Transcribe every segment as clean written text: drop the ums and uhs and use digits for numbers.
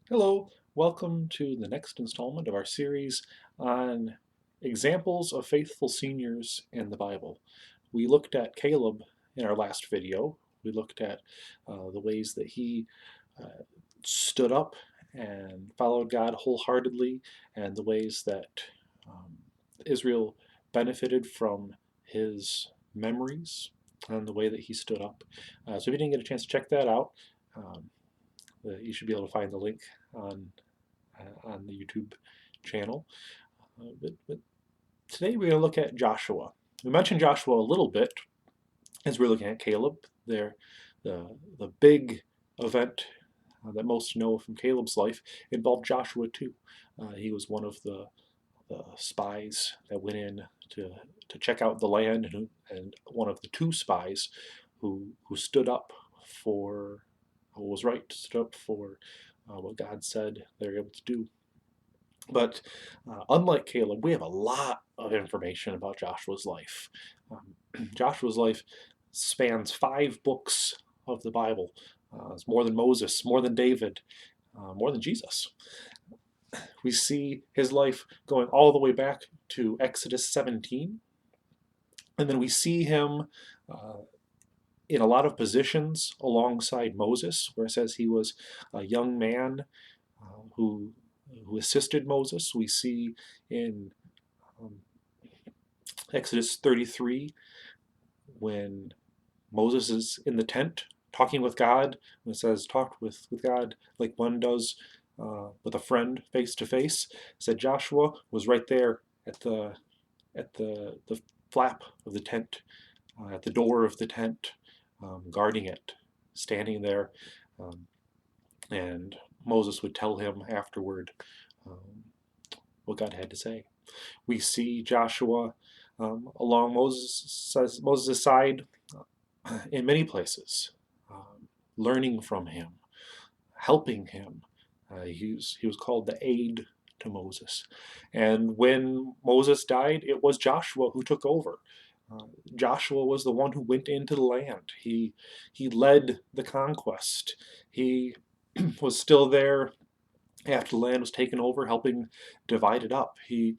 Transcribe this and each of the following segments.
Hello, welcome to the next installment of our series on examples of faithful seniors in the Bible. We looked at Caleb in our last video. We looked at the ways that he uh, stood up and followed God wholeheartedly, and the ways that um, Israel benefited from his memories and the way that he stood up. So if you didn't get a chance to check that out, um, you should be able to find the link on on the YouTube channel. But today we're going to look at Joshua. We mentioned Joshua a little bit as we're looking at Caleb. There, the big event that most know from Caleb's life involved Joshua too. He was one of the spies that went in to check out the land, and one of the two spies who stood up for what was right, stood up for what God said they were able to do. But unlike Caleb, we have a lot of information about Joshua's life. Joshua's life spans 5 books of the Bible. It's more than Moses, more than David, more than Jesus. We see his life going all the way back to Exodus 17. And then we see him in a lot of positions alongside Moses, where it says he was a young man who assisted Moses. We see in um, Exodus 33 when Moses is in the tent talking with God. It says, talked with God like one does with a friend face to face. Said Joshua was right there at the flap of the tent, at the door of the tent, guarding it, standing there, um, and Moses would tell him afterward um, what God had to say. We see Joshua along Moses' side in many places, learning from him, helping him. He was called the aide to Moses. And when Moses died, it was Joshua who took over. Joshua was the one who went into the land. He led the conquest. He was still there after the land was taken over, helping divide it up. He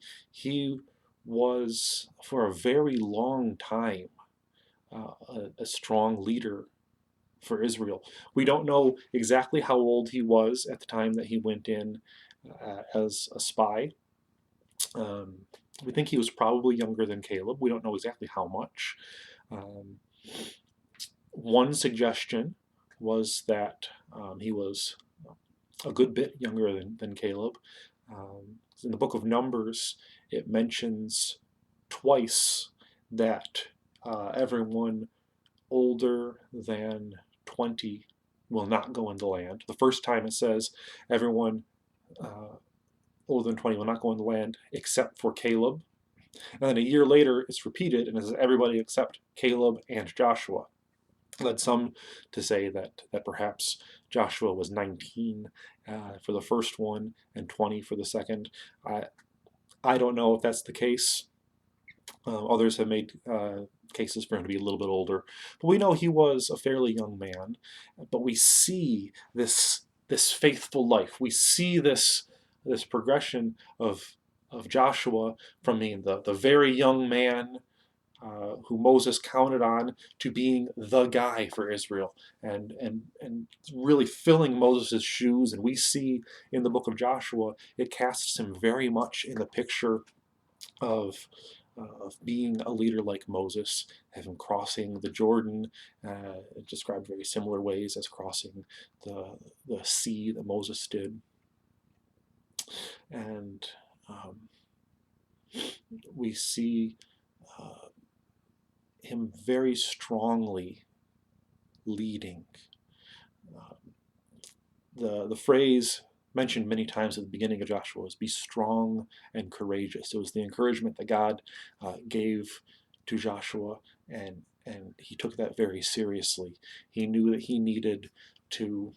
was for a very long time a strong leader for Israel. We don't know exactly how old he was at the time that he went in as a spy. Um, we think he was probably younger than Caleb. We don't know exactly how much. Um, One suggestion was that he was a good bit younger than Caleb. In the book of Numbers, it mentions twice that everyone older than 20 will not go into land. The first time it says everyone uh, older than 20 will not go into land except for Caleb. And then a year later, it's repeated and it says everybody except Caleb and Joshua. Led some to say that perhaps Joshua was 19 for the first one and 20 for the second. I don't know if that's the case. Others have made cases for him to be a little bit older, but we know he was a fairly young man. But we see this faithful life. We see this progression of Joshua from being the very young man who Moses counted on to being the guy for Israel, and really filling Moses' shoes. And we see in the book of Joshua, it casts him very much in the picture of being a leader like Moses, having crossing the Jordan, described very similar ways as crossing the sea that Moses did. And um, we see uh, him very strongly leading. Uh, the phrase mentioned many times at the beginning of Joshua was be strong and courageous. It was the encouragement that God gave to Joshua, and he took that very seriously. He knew that he needed to,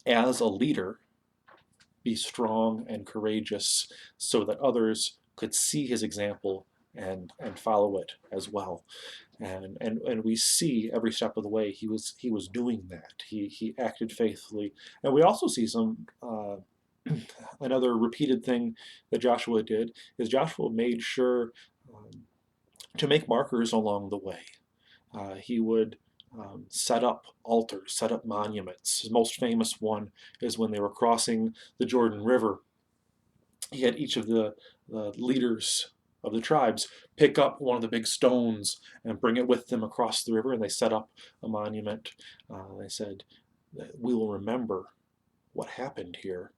as a leader, be strong and courageous so that others could see his example and follow it as well. And we see every step of the way he was doing that. He acted faithfully, and we also see some another repeated thing that Joshua did is Joshua made sure to make markers along the way. He would set up altars, set up monuments. His most famous one is when they were crossing the Jordan River. He had each of the leaders of the tribes pick up one of the big stones and bring it with them across the river, and they set up a monument. They said, we will remember what happened here.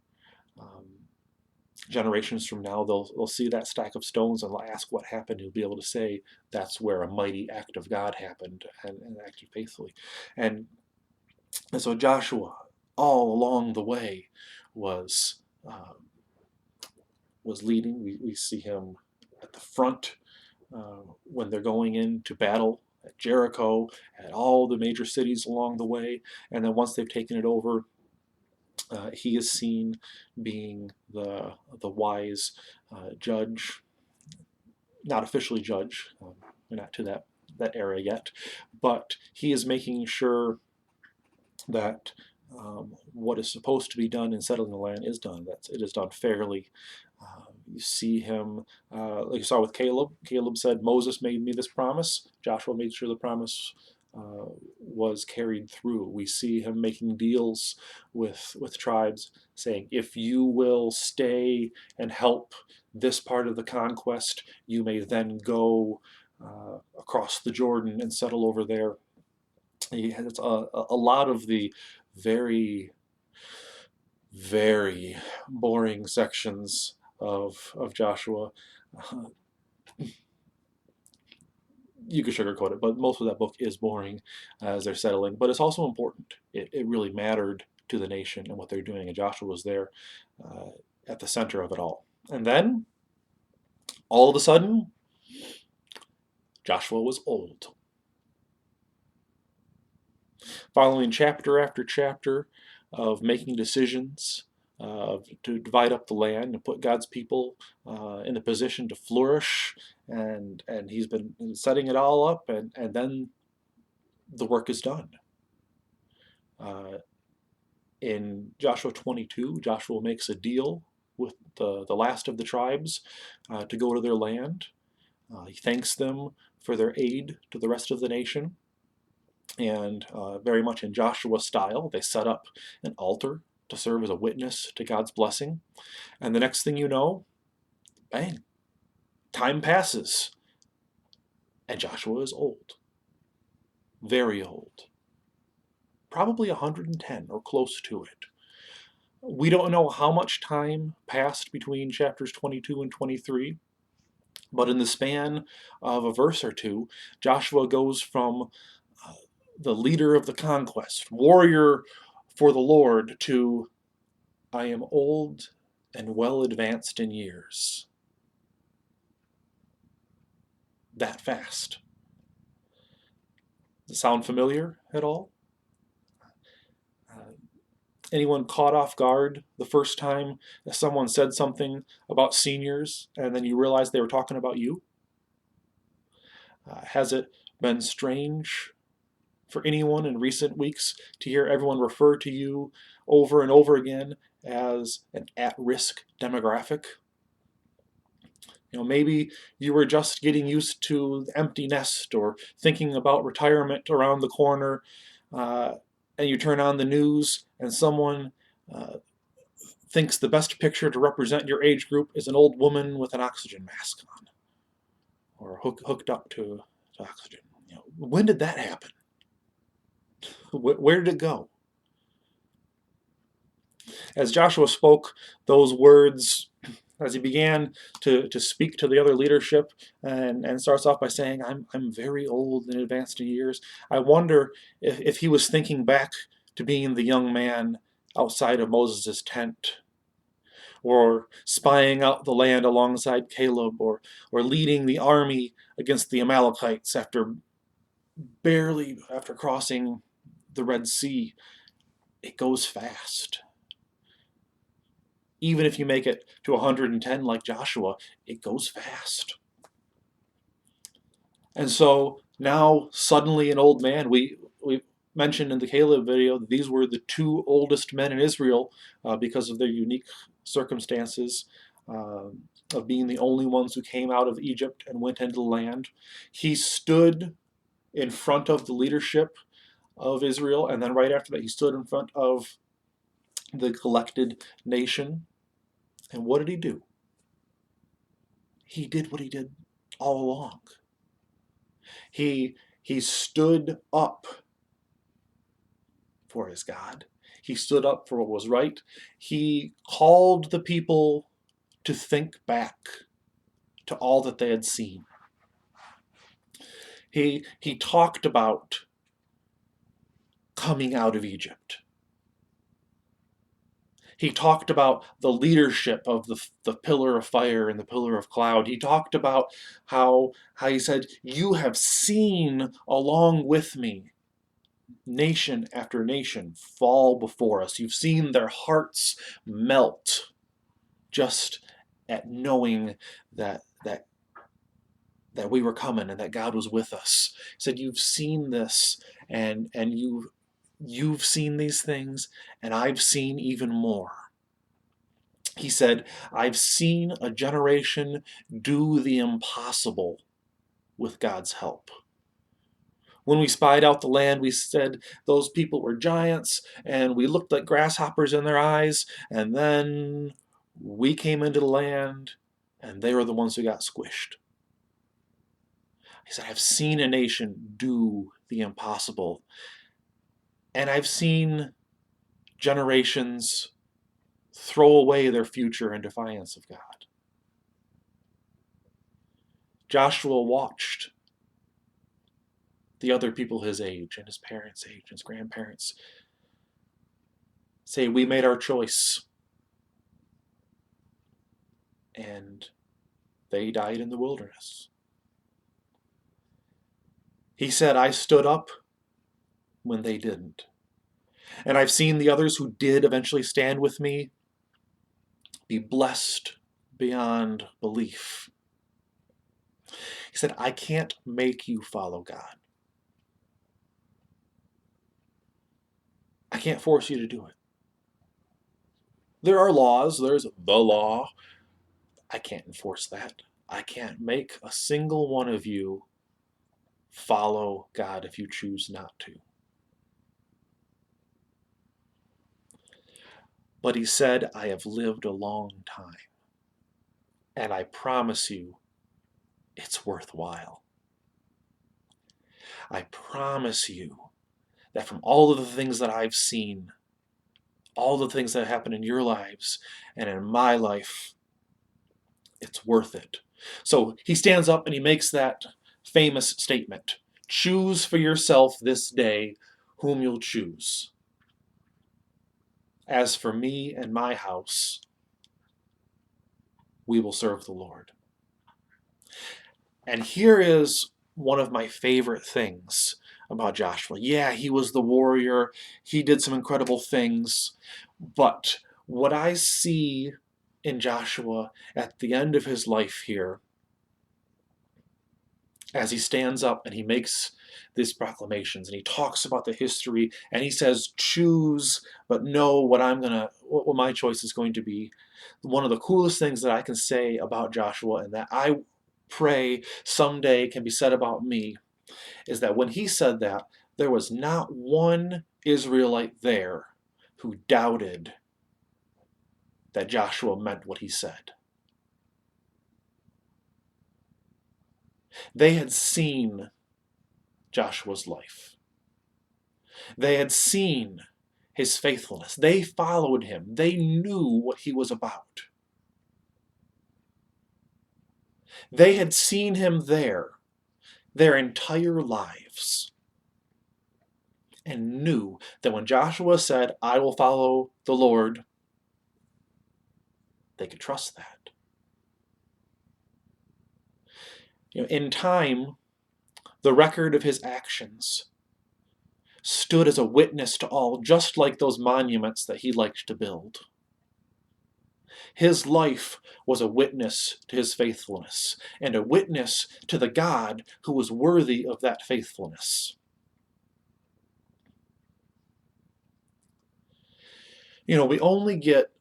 Generations from now, they'll see that stack of stones and they'll ask what happened. You'll be able to say that's where a mighty act of God happened and acted faithfully. And so Joshua, all along the way, was leading. We see him at the front when they're going into battle at Jericho, at all the major cities along the way, and then once they've taken it over, he is seen being the wise judge, not officially judge. We're not to that era yet, but he is making sure that what is supposed to be done in settling the land is done. That it is done fairly. You see him, like you saw with Caleb. Caleb said, Moses made me this promise. Joshua made sure the promise was carried through. We see him making deals with tribes, saying, if you will stay and help this part of the conquest, you may then go across the Jordan and settle over there. He has a lot of the very, very boring sections of Joshua. You could sugarcoat it, but most of that book is boring as they're settling. But it's also important. It really mattered to the nation and what they're doing, and Joshua was there at the center of it all. And then, all of a sudden, Joshua was old. Following chapter after chapter of making decisions to divide up the land and put God's people in a position to flourish, and he's been setting it all up, and then the work is done. In Joshua 22, Joshua makes a deal with the last of the tribes to go to their land. He thanks them for their aid to the rest of the nation. And very much in Joshua style, they set up an altar to serve as a witness to God's blessing. And the next thing you know, bang, time passes. And Joshua is old. Very old. Probably 110 or close to it. We don't know how much time passed between chapters 22 and 23, but in the span of a verse or two, Joshua goes from the leader of the conquest, warrior for the Lord, to I am old and well advanced in years. That fast. Does it sound familiar at all? Anyone caught off guard the first time that someone said something about seniors and then you realized they were talking about you? Has it been strange for anyone in recent weeks to hear everyone refer to you over and over again as an at-risk demographic? You know, maybe you were just getting used to the empty nest or thinking about retirement around the corner, and you turn on the news and someone thinks the best picture to represent your age group is an old woman with an oxygen mask on or hooked up to oxygen. You know, when did that happen? Where did it go? As Joshua spoke those words, as he began to speak to the other leadership, and starts off by saying, I'm very old and advanced in years, I wonder if he was thinking back to being the young man outside of Moses' tent, or spying out the land alongside Caleb, or leading the army against the Amalekites after crossing the Red Sea. It goes fast. Even if you make it to 110 like Joshua, it goes fast. And so now suddenly an old man, we mentioned in the Caleb video that these were the two oldest men in Israel because of their unique circumstances of being the only ones who came out of Egypt and went into the land. He stood in front of the leadership of Israel, and then right after that he stood in front of the collected nation. And what did he do? He did what he did all along. He stood up for his God. He stood up for what was right. He called the people to think back to all that they had seen. He talked about coming out of Egypt. He talked about the leadership of the pillar of fire and the pillar of cloud. He talked about how he said, you have seen along with me nation after nation fall before us. You've seen their hearts melt just at knowing that we were coming and that God was with us. He said, you've seen this, and you've seen these things, and I've seen even more. He said, I've seen a generation do the impossible with God's help. When we spied out the land, we said those people were giants, and we looked like grasshoppers in their eyes, and then we came into the land, and they were the ones who got squished. He said, I've seen a nation do the impossible, and I've seen generations throw away their future in defiance of God. Joshua watched the other people his age and his parents' age and his grandparents say, we made our choice, and they died in the wilderness. He said, I stood up when they didn't. And I've seen the others who did eventually stand with me be blessed beyond belief. He said, I can't make you follow God. I can't force you to do it. There are laws. There's the law. I can't enforce that. I can't make a single one of you follow God if you choose not to. But he said, I have lived a long time, and I promise you, it's worthwhile. I promise you that from all of the things that I've seen, all the things that happen in your lives and in my life, it's worth it. So he stands up and he makes that famous statement, choose for yourself this day whom you'll choose. As for me and my house, we will serve the Lord. And here is one of my favorite things about Joshua. Yeah, he was the warrior. He did some incredible things. But what I see in Joshua at the end of his life here, as he stands up and he makes these proclamations and he talks about the history and he says, choose, but know what my choice is going to be. One of the coolest things that I can say about Joshua, and that I pray someday can be said about me, is that when he said that, there was not one Israelite there who doubted that Joshua meant what he said. They had seen Joshua's life. They had seen his faithfulness. They followed him. They knew what he was about. They had seen him there their entire lives and knew that when Joshua said, I will follow the Lord, they could trust that. In time, the record of his actions stood as a witness to all, just like those monuments that he liked to build. His life was a witness to his faithfulness, and a witness to the God who was worthy of that faithfulness. We only get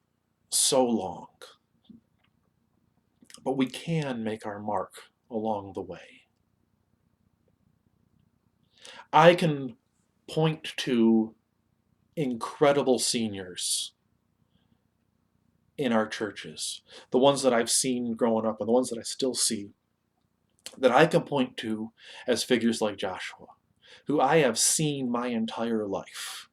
so long, but we can make our mark along the way. I can point to incredible seniors in our churches, the ones that I've seen growing up and the ones that I still see, that I can point to as figures like Joshua, who I have seen my entire life.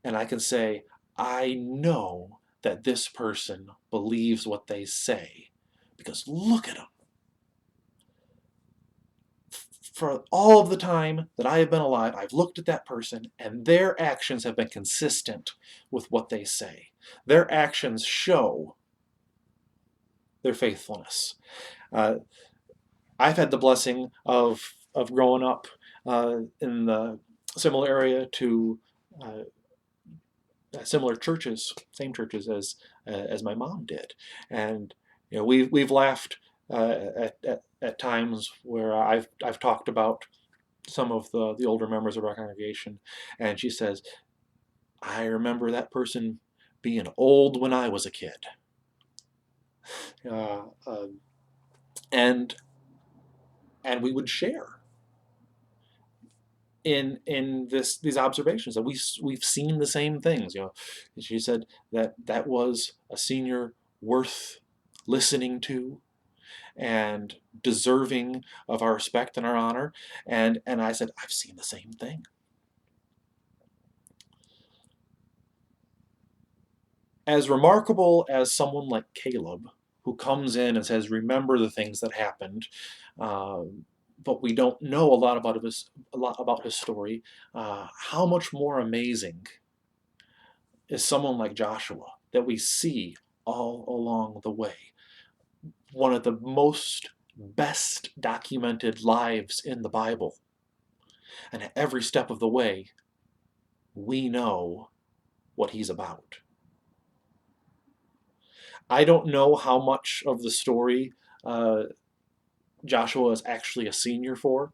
And I can say, I know that this person believes what they say, because look at them. For all of the time that I have been alive, I've looked at that person, and their actions have been consistent with what they say. Their actions show their faithfulness. I've had the blessing of growing up in the similar area to similar churches, same churches as my mom did, and we've laughed at times where I've talked about some of the older members of our congregation, and she says, "I remember that person being old when I was a kid," uh, uh, and we would share in these observations that we've seen the same things. She said that was a senior worth listening to and deserving of our respect and our honor. And I said, I've seen the same thing. As remarkable as someone like Caleb, who comes in and says, remember the things that happened, but we don't know a lot about his story, how much more amazing is someone like Joshua that we see all along the way. One of the most best documented lives in the Bible. And at every step of the way, we know what he's about. I don't know how much of the story Joshua is actually a senior for.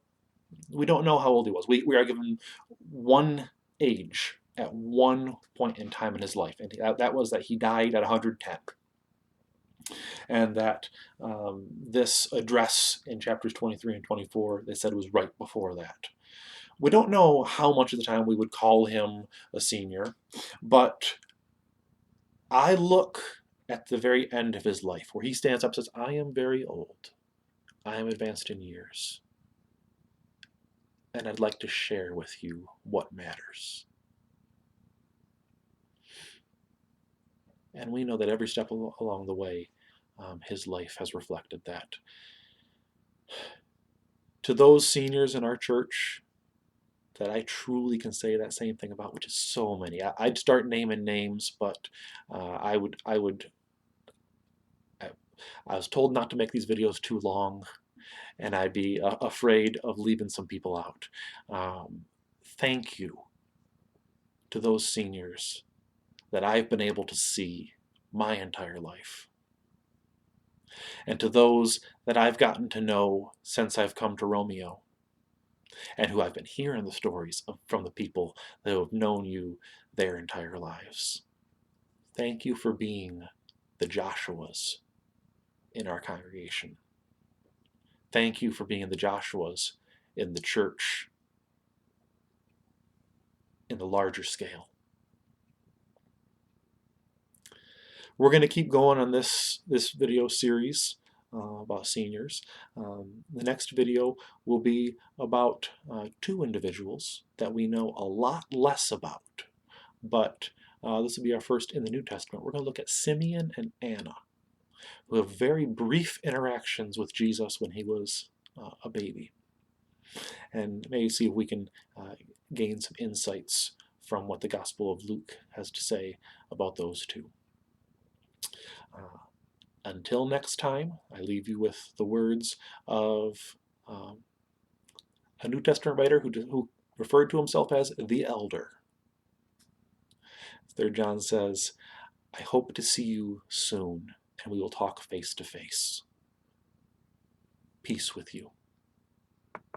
We don't know how old he was. We are given one age at one point in time in his life, and that was that he died at 110. And that this address in chapters 23 and 24, they said, was right before that. We don't know how much of the time we would call him a senior, but I look at the very end of his life where he stands up and says, I am very old. I am advanced in years. And I'd like to share with you what matters. And we know that every step along the way, his life has reflected that. To those seniors in our church that I truly can say that same thing about, which is so many. I'd start naming names, but I was told not to make these videos too long, and I'd be afraid of leaving some people out. Thank you to those seniors that I've been able to see my entire life. And to those that I've gotten to know since I've come to Romeo, and who I've been hearing the stories from the people that have known you their entire lives. Thank you for being the Joshuas in our congregation. Thank you for being the Joshuas in the church in the larger scale. We're going to keep going on this video series about seniors. The next video will be about two individuals that we know a lot less about, but this will be our first in the New Testament. We're going to look at Simeon and Anna, who have very brief interactions with Jesus when he was a baby, and maybe see if we can gain some insights from what the Gospel of Luke has to say about those two. Until next time, I leave you with the words of a New Testament writer who referred to himself as the elder. 3 John says, I hope to see you soon, and we will talk face to face. Peace with you.